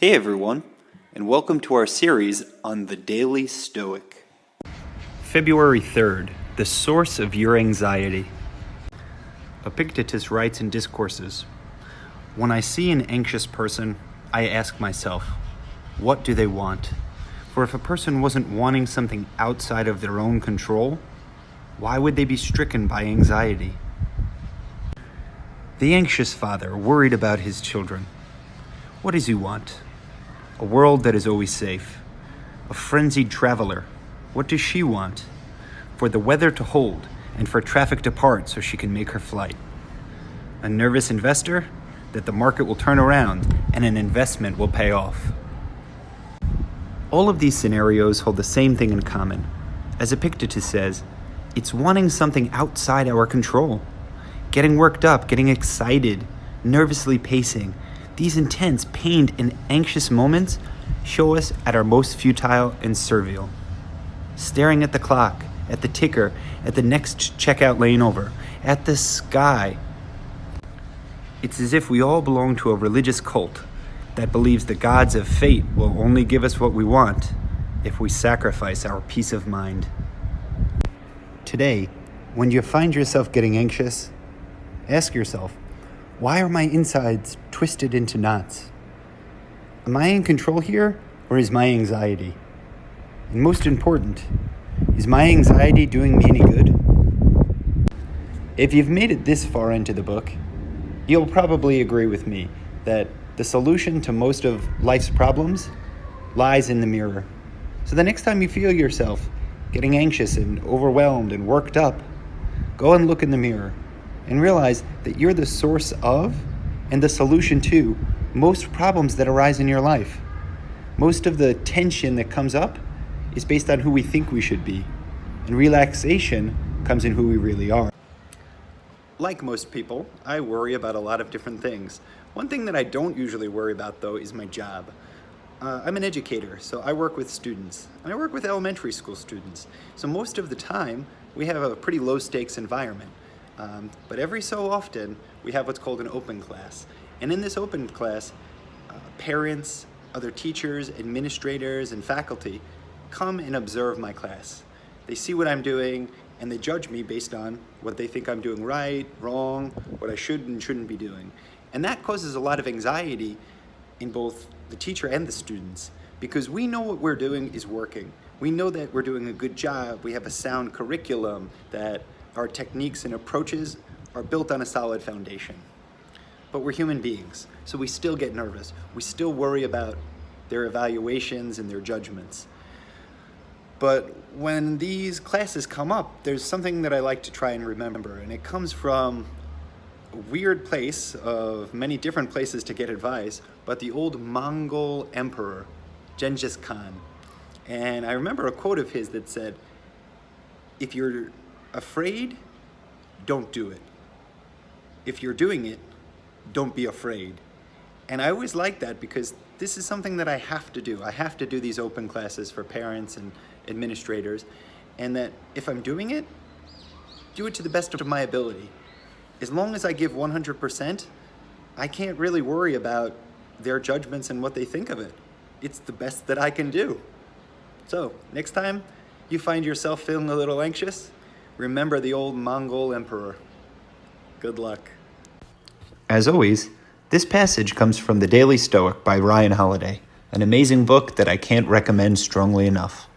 Hey everyone, and welcome to our series on the Daily Stoic. February 3rd, the source of your anxiety. Epictetus writes in Discourses, "When I see an anxious person, I ask myself, what do they want? For if a person wasn't wanting something outside of their own control, why would they be stricken by anxiety?" The anxious father worried about his children. What does he want? A world that is always safe. A frenzied traveler. What does she want? For the weather to hold and for traffic to part so she can make her flight. A nervous investor? That the market will turn around and an investment will pay off. All of these scenarios hold the same thing in common. As Epictetus says, it's wanting something outside our control. Getting worked up, getting excited, nervously pacing. These intense, pained, and anxious moments show us at our most futile and servile. Staring at the clock, at the ticker, at the next checkout lane over, at the sky. It's as if we all belong to a religious cult that believes the gods of fate will only give us what we want if we sacrifice our peace of mind. Today, when you find yourself getting anxious, ask yourself, why are my insides twisted into knots? Am I in control here, or is my anxiety? And most important, is my anxiety doing me any good? If you've made it this far into the book, you'll probably agree with me that the solution to most of life's problems lies in the mirror. So the next time you feel yourself getting anxious and overwhelmed and worked up, go and look in the mirror and realize that you're the source of and the solution to most problems that arise in your life. Most of the tension that comes up is based on who we think we should be, and relaxation comes in who we really are. Like most people, I worry about a lot of different things. One thing that I don't usually worry about, though, is my job. I'm an educator, so I work with students, and I work with elementary school students. So most of the time, we have a pretty low-stakes environment. But every so often, we have what's called an open class. And in this open class, parents, other teachers, administrators, and faculty come and observe my class. They see what I'm doing, and they judge me based on what they think I'm doing right, wrong, what I should and shouldn't be doing. And that causes a lot of anxiety in both the teacher and the students, because we know what we're doing is working. We know that we're doing a good job. We have a sound curriculum, that our techniques and approaches are built on a solid foundation. But we're human beings, so we still get nervous. We still worry about their evaluations and their judgments. But when these classes come up, there's something that I like to try and remember, and it comes from a weird place of many different places to get advice, but the old Mongol emperor, Genghis Khan. And I remember a quote of his that said, "If you're afraid, don't do it. If you're doing it, don't be afraid." And I always like that because this is something that I have to do. I have to do these open classes for parents and administrators, and that if I'm doing it, do it to the best of my ability. As long as I give 100%, I can't really worry about their judgments and what they think of it. It's the best that I can do. So next time you find yourself feeling a little anxious, remember the old Mongol emperor. Good luck. As always, this passage comes from The Daily Stoic by Ryan Holiday, an amazing book that I can't recommend strongly enough.